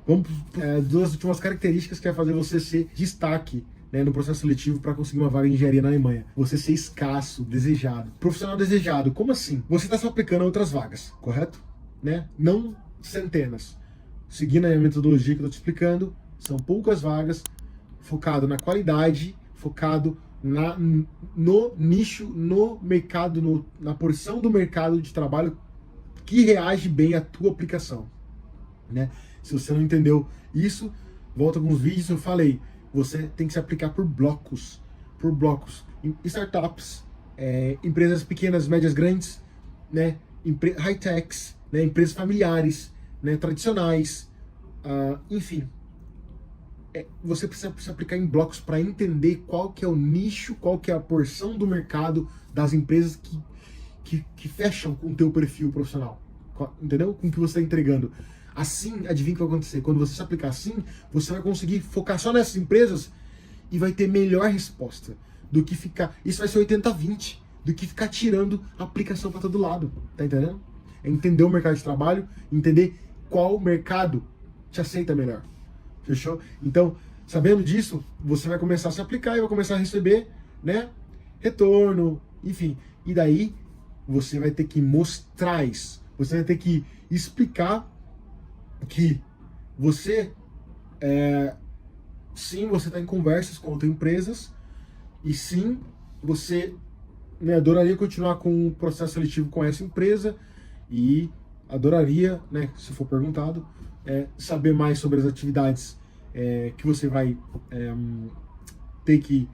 Vamos duas últimas características que vai fazer você ser destaque, né, no processo seletivo para conseguir uma vaga de engenharia na Alemanha. Você ser escasso, desejado. Profissional desejado, como assim? Você está se aplicando a outras vagas, correto? Né? Não centenas. Seguindo a metodologia que eu estou te explicando, são poucas vagas, focado na qualidade, focado no nicho, no mercado, na porção do mercado de trabalho que reage bem à tua aplicação, né? Se você não entendeu isso, volta com os vídeos, eu falei, você tem que se aplicar por blocos, startups, empresas pequenas, médias, grandes, né? High-techs, né? Empresas familiares, né? Tradicionais, enfim. Você precisa se aplicar em blocos para entender qual que é o nicho, qual que é a porção do mercado das empresas que fecham com o teu perfil profissional, entendeu? Com o que você está entregando. Assim, adivinha o que vai acontecer? Quando você se aplicar assim, você vai conseguir focar só nessas empresas e vai ter melhor resposta do que ficar... Isso vai ser 80-20, do que ficar tirando a aplicação para todo lado, tá entendendo? É entender o mercado de trabalho, entender qual mercado te aceita melhor. Fechou? Então, sabendo disso, você vai começar a se aplicar e vai começar a receber, né, retorno, enfim. E daí, você vai ter que mostrar isso. Você vai ter que explicar que você, sim, você está em conversas com outras empresas e sim, você, né, adoraria continuar com o processo seletivo com essa empresa e adoraria, né, se for perguntado, saber mais sobre as atividades que você vai ter que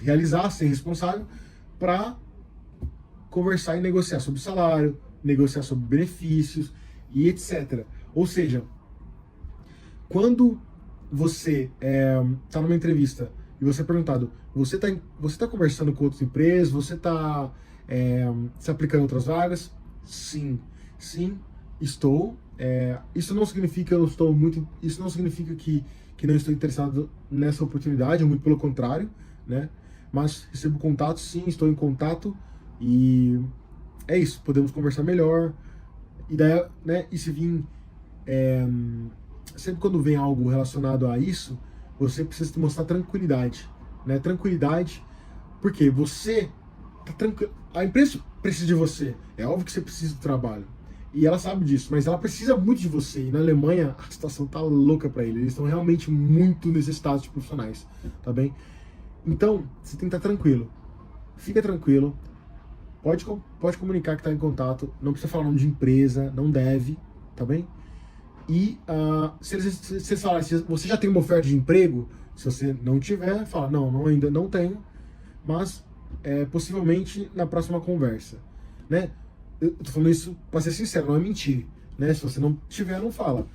realizar, ser responsável, para conversar e negociar sobre salário, negociar sobre benefícios e etc. Ou seja, quando você está numa entrevista e você é perguntado, você tá conversando com outras empresas, você está se aplicando em outras vagas? Sim, estou. Isso não significa isso não significa que não estou interessado nessa oportunidade, muito pelo contrário, né? Mas recebo contato, sim, estou em contato e é isso, podemos conversar melhor. E daí, né, e se vir sempre quando vem algo relacionado a isso, você precisa te mostrar tranquilidade, né? Tranquilidade, porque você tá tranquilo, a empresa precisa de você, é óbvio que você precisa do trabalho. E ela sabe disso, mas ela precisa muito de você. E na Alemanha a situação tá louca para eles. Eles estão realmente muito necessitados de profissionais, tá bem? Então, você tem que estar tranquilo. Fica tranquilo. Pode comunicar que está em contato. Não precisa falar o nome de empresa, não deve, tá bem? E se eles falarem, se você já tem uma oferta de emprego, se você não tiver, fala, não, ainda não tenho, mas possivelmente na próxima conversa, né? Eu tô falando isso para ser sincero, não é mentir, né? Se você não tiver, não fala.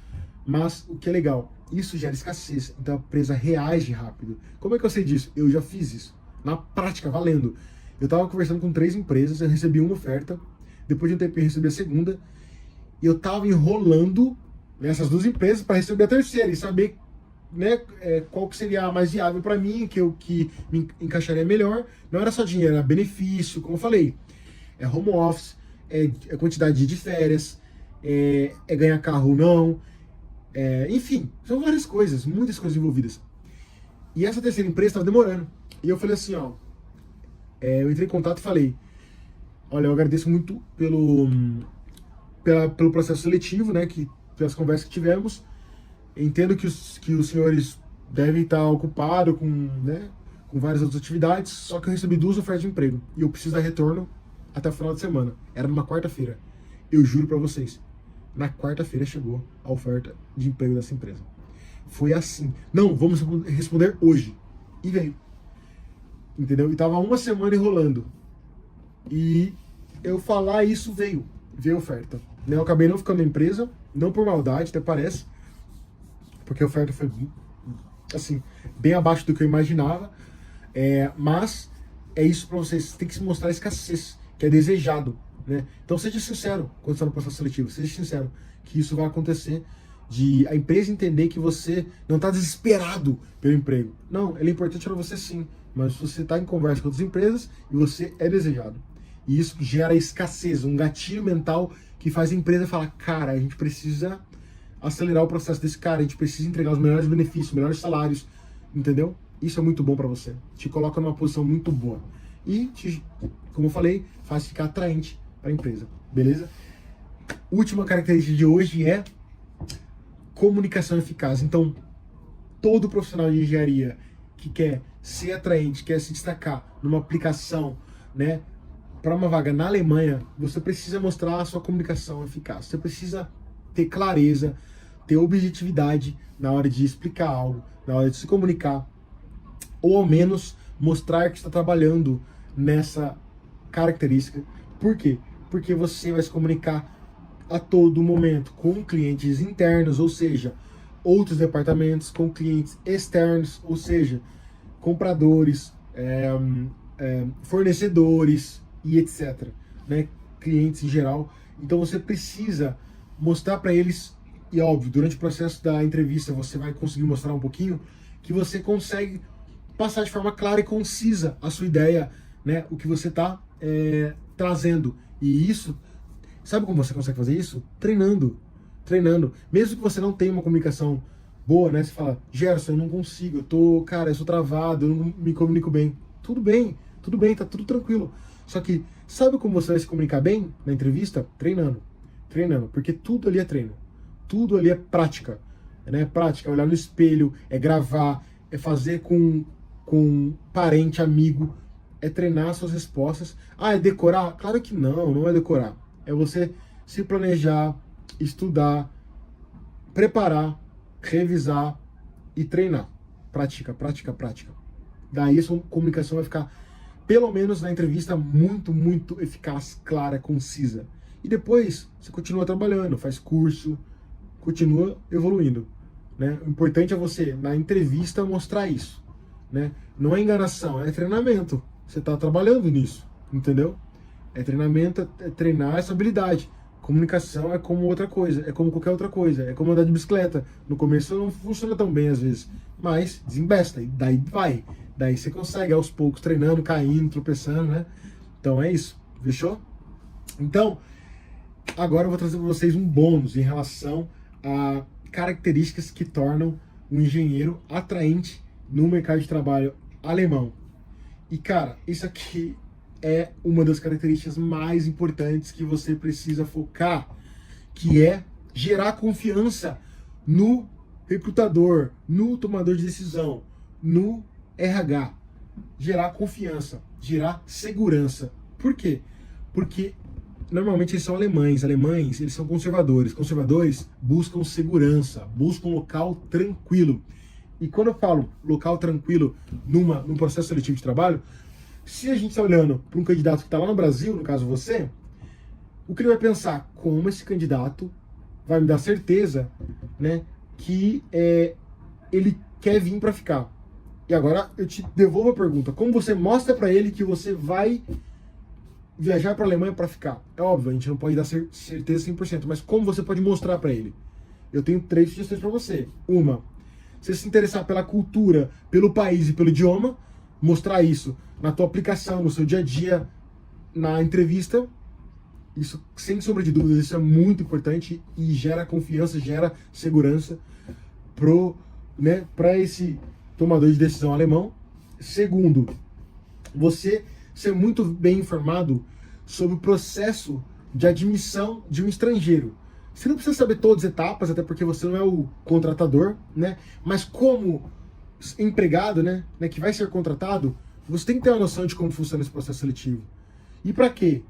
Mas o que é legal, isso gera escassez, então a empresa reage rápido. Como é que eu sei disso? Eu já fiz isso, na prática, valendo. Eu tava conversando com 3 empresas, eu recebi uma oferta, depois de um tempo eu recebi a segunda, e eu tava enrolando nessas 2 empresas para receber a terceira e saber, né, qual que seria a mais viável para mim, que me encaixaria melhor. Não era só dinheiro, era benefício, como eu falei, home office, quantidade de férias, ganhar carro ou não, enfim, são várias coisas, muitas coisas envolvidas. E essa terceira empresa estava demorando. E eu falei assim, ó, eu entrei em contato e falei, olha, eu agradeço muito pelo processo seletivo, né, pelas conversas que tivemos. Entendo que os senhores devem estar ocupados com várias outras atividades, só que eu recebi 2 ofertas de emprego e eu preciso dar retorno até o final de semana. Era numa quarta-feira. Eu juro pra vocês, na quarta-feira chegou a oferta de emprego dessa empresa. Foi assim. Não, vamos responder hoje. E veio. Entendeu? E tava uma semana enrolando. E eu falar isso, veio a oferta. Eu acabei não ficando na empresa, não por maldade, até parece, porque a oferta foi, assim, bem abaixo do que eu imaginava. Mas é isso pra vocês. Tem que se mostrar escassez, que é desejado, né? Então seja sincero quando está no processo seletivo, seja sincero que isso vai acontecer, de a empresa entender que você não está desesperado pelo emprego. Não, ele é importante para você sim, mas você está em conversa com outras empresas e você é desejado. E isso gera escassez, um gatilho mental que faz a empresa falar, cara, a gente precisa acelerar o processo desse cara, a gente precisa entregar os melhores benefícios, melhores salários, entendeu? Isso é muito bom para você, te coloca numa posição muito boa e, como eu falei, faz ficar atraente para a empresa, beleza? Última característica de hoje é comunicação eficaz. Então, todo profissional de engenharia que quer ser atraente, quer se destacar numa aplicação, né, para uma vaga na Alemanha, você precisa mostrar a sua comunicação eficaz. Você precisa ter clareza, ter objetividade na hora de explicar algo, na hora de se comunicar, ou ao menos mostrar que está trabalhando nessa característica. Por quê? Porque você vai se comunicar a todo momento com clientes internos, ou seja, outros departamentos, com clientes externos, ou seja, compradores, fornecedores e etc, né? Clientes em geral. Então você precisa mostrar para eles, e óbvio, durante o processo da entrevista você vai conseguir mostrar um pouquinho, que você consegue passar de forma clara e concisa a sua ideia, né? O que você está trazendo. E isso, sabe como você consegue fazer isso? Treinando. Mesmo que você não tenha uma comunicação boa, né? Você fala, Gerson, eu não consigo, eu sou travado, eu não me comunico bem. Tudo bem, tá tudo tranquilo. Só que, sabe como você vai se comunicar bem na entrevista? Treinando, porque tudo ali é treino. Tudo ali é prática, né? Prática, é olhar no espelho, é gravar, é fazer com parente, amigo, é treinar suas respostas. Ah, é decorar? Claro que não é decorar. É você se planejar, estudar, preparar, revisar e treinar. Prática. Daí a sua comunicação vai ficar, pelo menos na entrevista, muito eficaz, clara, concisa. E depois você continua trabalhando, faz curso, continua evoluindo, né? O importante é você, na entrevista, mostrar isso, né? Não é enganação, é treinamento. Você está trabalhando nisso, entendeu? É treinamento, é treinar essa habilidade. Comunicação é como outra coisa, é como qualquer outra coisa, é como andar de bicicleta. No começo não funciona tão bem às vezes, mas desembesta, e daí vai. Daí você consegue aos poucos, treinando, caindo, tropeçando, né? Então é isso, fechou? Então, agora eu vou trazer para vocês um bônus em relação a características que tornam um engenheiro atraente no mercado de trabalho alemão. E cara, isso aqui é uma das características mais importantes que você precisa focar, que é gerar confiança no recrutador, no tomador de decisão, no RH. Gerar confiança, gerar segurança. Por quê? Porque normalmente eles são alemães. Alemães, eles são conservadores. Conservadores buscam segurança, buscam um local tranquilo. E quando eu falo local tranquilo num processo seletivo de trabalho, se a gente está olhando para um candidato que está lá no Brasil, no caso você, o que ele vai pensar? Como esse candidato vai me dar certeza, né, que ele quer vir para ficar. E agora eu te devolvo a pergunta. Como você mostra para ele que você vai viajar para a Alemanha para ficar? É óbvio, a gente não pode dar certeza 100%, mas como você pode mostrar para ele? Eu tenho 3 sugestões para você. Uma, você se interessar pela cultura, pelo país e pelo idioma, mostrar isso na tua aplicação, no seu dia a dia, na entrevista. Isso, sem sombra de dúvidas, isso é muito importante e gera confiança, gera segurança para esse tomador de decisão alemão. Segundo, você ser muito bem informado sobre o processo de admissão de um estrangeiro. Você não precisa saber todas as etapas, até porque você não é o contratador, né? Mas como empregado, né, que vai ser contratado, você tem que ter uma noção de como funciona esse processo seletivo. E para quê?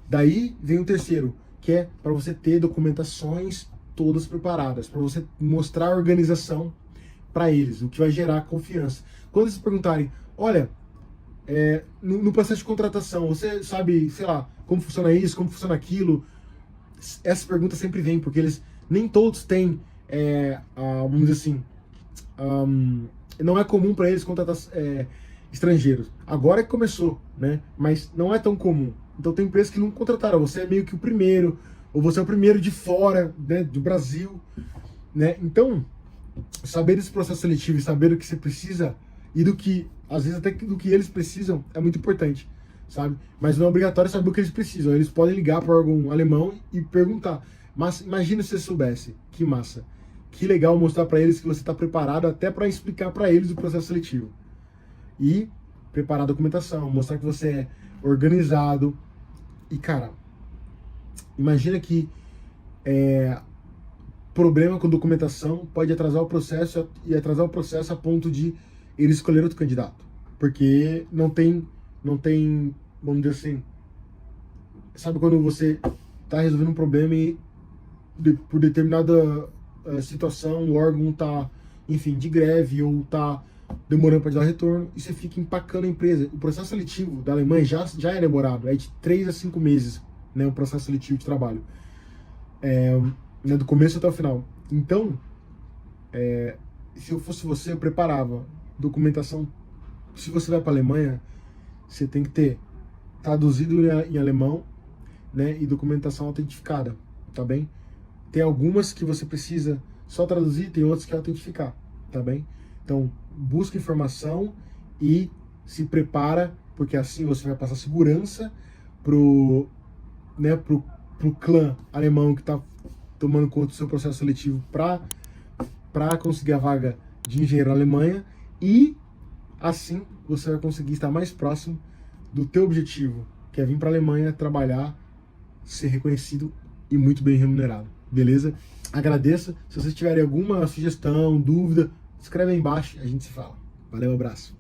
Daí vem o terceiro, que é para você ter documentações todas preparadas, para você mostrar a organização para eles, o que vai gerar confiança. Quando eles perguntarem, olha, no processo de contratação, você sabe, sei lá, como funciona isso, como funciona aquilo? Essa pergunta sempre vem, porque eles nem todos têm, vamos dizer assim, não é comum para eles contratar estrangeiros. Agora é que começou, né? Mas não é tão comum. Então tem empresas que não contrataram. Você é meio que o primeiro, ou você é o primeiro de fora, né, do Brasil, né? Então, saber desse processo seletivo e saber o que você precisa e do que, às vezes até do que eles precisam, é muito importante, sabe? Mas não é obrigatório saber o que eles precisam. Eles podem ligar para o órgão alemão e perguntar. Mas imagina se você soubesse. Que massa. que legal mostrar para eles que você está preparado até para explicar para eles o processo seletivo. E preparar a documentação, mostrar que você é organizado. E, cara, imagina que problema com documentação pode atrasar o processo e atrasar o processo a ponto de eles escolher outro candidato. Porque não tem, vamos dizer assim, sabe quando você está resolvendo um problema e por determinada situação o órgão está, enfim, de greve ou está demorando para te dar retorno e você fica empacando a empresa. O processo seletivo da Alemanha já é demorado, é de 3 a 5 meses, né, o processo seletivo de trabalho, né, do começo até o final. Então, se eu fosse você, eu preparava documentação. Se você vai para a Alemanha, você tem que ter traduzido em alemão, né, e documentação autentificada, tá bem? Tem algumas que você precisa só traduzir, tem outras que é autentificar, tá bem? Então, busca informação e se prepara, porque assim você vai passar segurança pro clã alemão que está tomando conta do seu processo seletivo para conseguir a vaga de engenheiro na Alemanha, e assim você vai conseguir estar mais próximo do teu objetivo, que é vir para a Alemanha trabalhar, ser reconhecido e muito bem remunerado. Beleza? Agradeço. Se vocês tiverem alguma sugestão, dúvida, escreve aí embaixo e a gente se fala. Valeu, abraço.